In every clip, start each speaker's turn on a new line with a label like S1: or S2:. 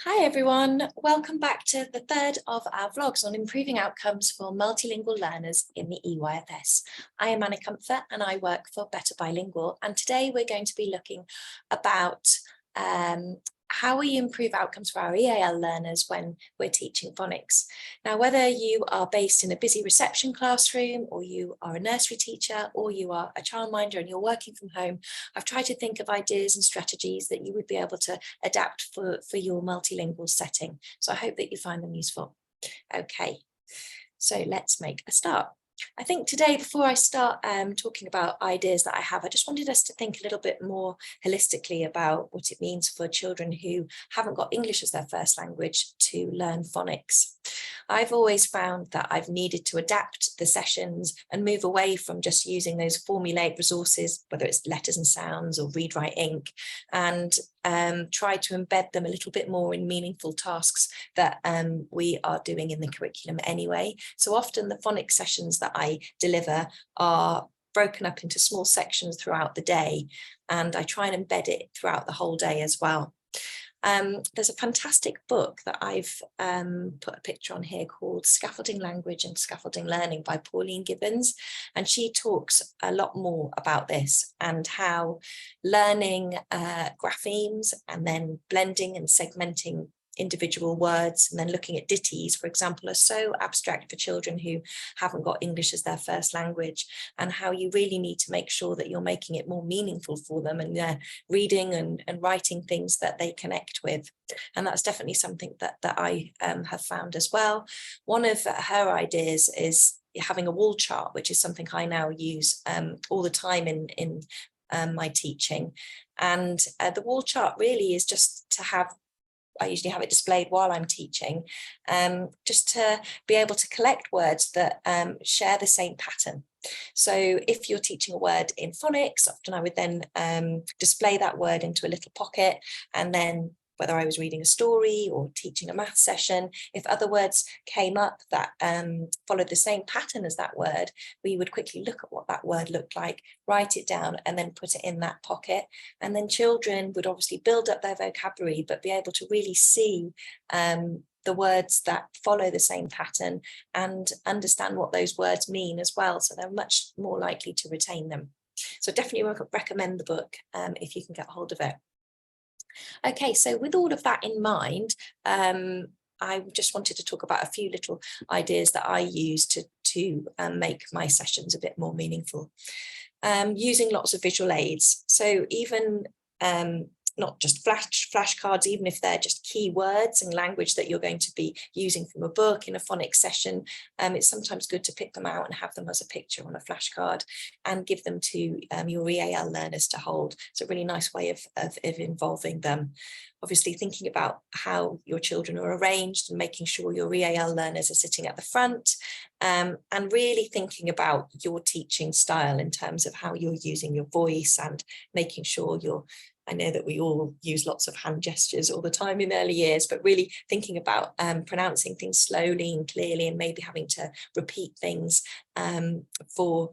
S1: Hi everyone, welcome back to the third of our vlogs on improving outcomes for multilingual learners in the EYFS. I am Anna Comfort and I work for Better Bilingual, and today we're going to be looking about how we improve outcomes for our EAL learners when we're teaching phonics. Now, whether you are based in a busy reception classroom, or you are a nursery teacher, or you are a childminder and you're working from home, I've tried to think of ideas and strategies that you would be able to adapt for your multilingual setting. So I hope that you find them useful. Okay, so let's make a start. I think today, before I start talking about ideas that I have, I just wanted us to think a little bit more holistically about what it means for children who haven't got English as their first language to learn phonics. I've always found that I've needed to adapt the sessions and move away from just using those formulaic resources, whether it's letters and sounds or read, write, ink, and try to embed them a little bit more in meaningful tasks that we are doing in the curriculum anyway. So often the phonics sessions that I deliver are broken up into small sections throughout the day, and I try and embed it throughout the whole day as well. There's a fantastic book that I've put a picture on here called Scaffolding Language and Scaffolding Learning by Pauline Gibbons, and she talks a lot more about this and how learning graphemes and then blending and segmenting individual words and then looking at ditties, for example, are so abstract for children who haven't got English as their first language, and how you really need to make sure that you're making it more meaningful for them and they're reading and writing things that they connect with. And that's definitely something that I have found as well. One of her ideas is having a wall chart, which is something I now use all the time in my teaching. And the wall chart really is just to have, I usually have it displayed while I'm teaching, just to be able to collect words that share the same pattern. So if you're teaching a word in phonics, often I would then display that word into a little pocket, and then whether I was reading a story or teaching a math session, if other words came up that followed the same pattern as that word, we would quickly look at what that word looked like, write it down, and then put it in that pocket. And then children would obviously build up their vocabulary, but be able to really see the words that follow the same pattern and understand what those words mean as well. So they're much more likely to retain them. So definitely recommend the book if you can get hold of it. Okay, so with all of that in mind, I just wanted to talk about a few little ideas that I use to make my sessions a bit more meaningful. Using lots of visual aids. So even not just flashcards, even if they're just keywords and language that you're going to be using from a book in a phonics session, it's sometimes good to pick them out and have them as a picture on a flashcard and give them to your EAL learners to hold. It's a really nice way of involving them. Obviously thinking about how your children are arranged and making sure your EAL learners are sitting at the front, and really thinking about your teaching style in terms of how you're using your voice and making sure I know that we all use lots of hand gestures all the time in early years, but really thinking about pronouncing things slowly and clearly, and maybe having to repeat things for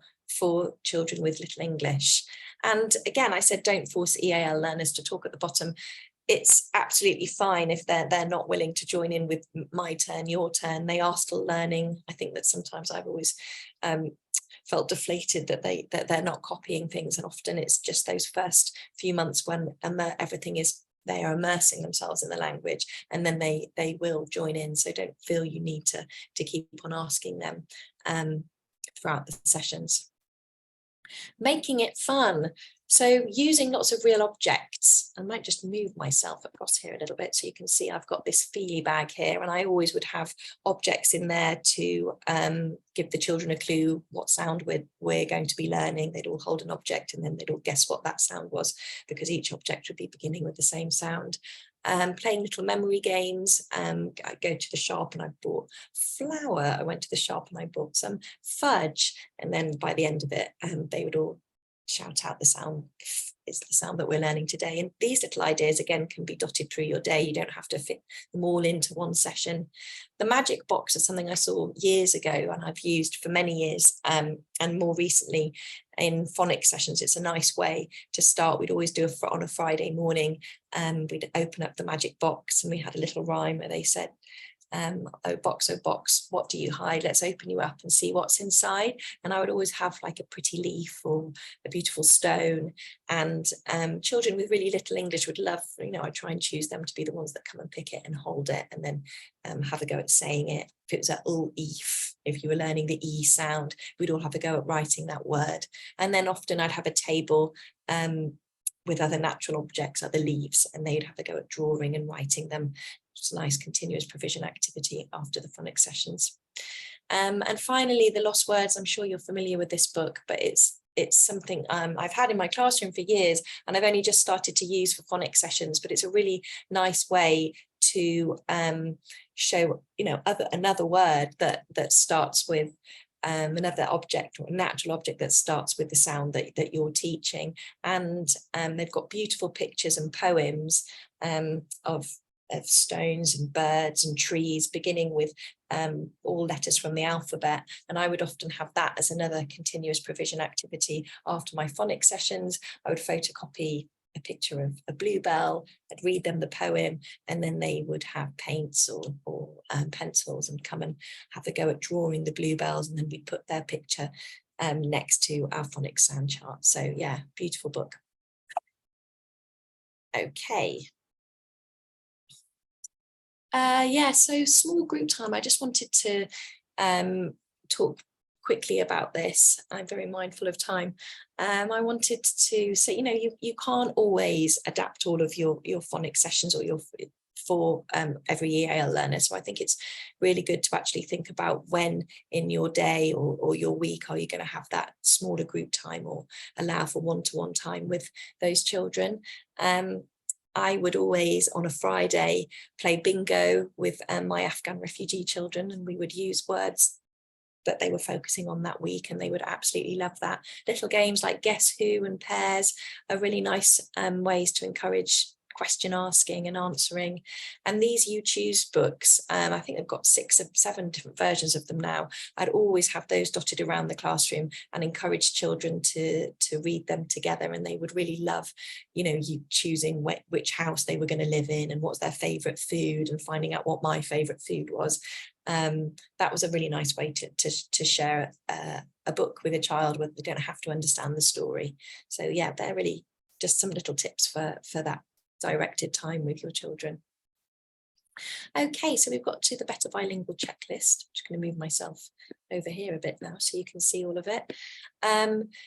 S1: children with little English. And again, I said don't force EAL learners to talk at the bottom. It's absolutely fine if they're not willing to join in with my turn, your turn. They are still learning. I think that sometimes I've always felt deflated that they're not copying things, and often it's just those first few months when everything is, they are immersing themselves in the language, and then they will join in. So don't feel you need to keep on asking them throughout the sessions. Making it fun. So using lots of real objects. I might just move myself across here a little bit so you can see I've got this feely bag here, and I always would have objects in there to give the children a clue what sound we're going to be learning. They'd all hold an object and then they'd all guess what that sound was, because each object would be beginning with the same sound. Playing little memory games. I go to the shop and I bought flour. I went to the shop and I bought some fudge, and then by the end of it they would all shout out the sound is the sound that we're learning today. And these little ideas, again, can be dotted through your day. You don't have to fit them all into one session. The magic box is something I saw years ago and I've used for many years, and more recently in phonics sessions. It's a nice way to start. We'd always do on a Friday morning, we'd open up the magic box and we had a little rhyme where they said, oh box, what do you hide? Let's open you up and see what's inside. And I would always have like a pretty leaf or a beautiful stone, and children with really little English would love, I try and choose them to be the ones that come and pick it and hold it and then have a go at saying it. If it was a eef, if you were learning the E sound, we'd all have a go at writing that word. And then often I'd have a table with other natural objects, other leaves, and they'd have a go at drawing and writing them. It's a nice continuous provision activity after the phonics sessions. And finally, the lost words. I'm sure you're familiar with this book, but it's something I've had in my classroom for years, and I've only just started to use for phonics sessions, but it's a really nice way to show, another word that starts with another object or a natural object that starts with the sound that you're teaching. And they've got beautiful pictures and poems of stones and birds and trees, beginning with all letters from the alphabet. And I would often have that as another continuous provision activity after my phonics sessions. I would photocopy a picture of a bluebell, I'd read them the poem, and then they would have paints or pencils and come and have a go at drawing the bluebells, and then we'd put their picture next to our phonics sound chart. So yeah, beautiful book. Okay. So small group time. I just wanted to talk quickly about this. I'm very mindful of time. I wanted to say, you can't always adapt all of your phonics sessions or for every EAL learner. So I think it's really good to actually think about when in your day or your week are you going to have that smaller group time or allow for one-to-one time with those children. I would always, on a Friday, play bingo with my Afghan refugee children, and we would use words that they were focusing on that week, and they would absolutely love that. Little games like Guess Who and Pairs are really nice ways to encourage question asking and answering. And these You Choose books, I think they've got 6 or 7 different versions of them now. I'd always have those dotted around the classroom and encourage children to read them together, and they would really love, you choosing which house they were going to live in and what's their favorite food, and finding out what my favorite food was. That was a really nice way to share a book with a child where they don't have to understand the story. So yeah, they're really just some little tips for that directed time with your children. Okay, so we've got to the Better Bilingual checklist. I'm just going to move myself over here a bit now so you can see all of it.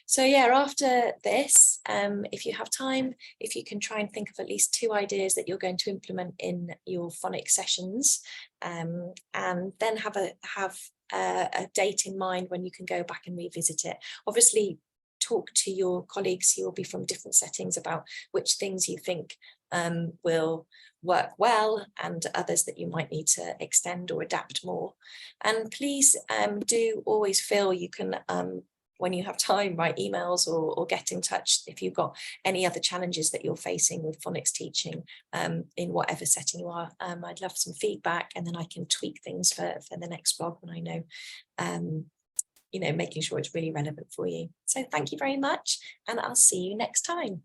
S1: So yeah, after this, if you have time, if you can try and think of at least 2 ideas that you're going to implement in your phonics sessions, and then have a date in mind when you can go back and revisit it. Obviously, talk to your colleagues who will be from different settings about which things you think will work well, and others that you might need to extend or adapt more. And please do always feel you can, when you have time, write emails or get in touch if you've got any other challenges that you're facing with phonics teaching in whatever setting you are. I'd love some feedback, and then I can tweak things for the next vlog when I know making sure it's really relevant for you. So thank you very much, and I'll see you next time.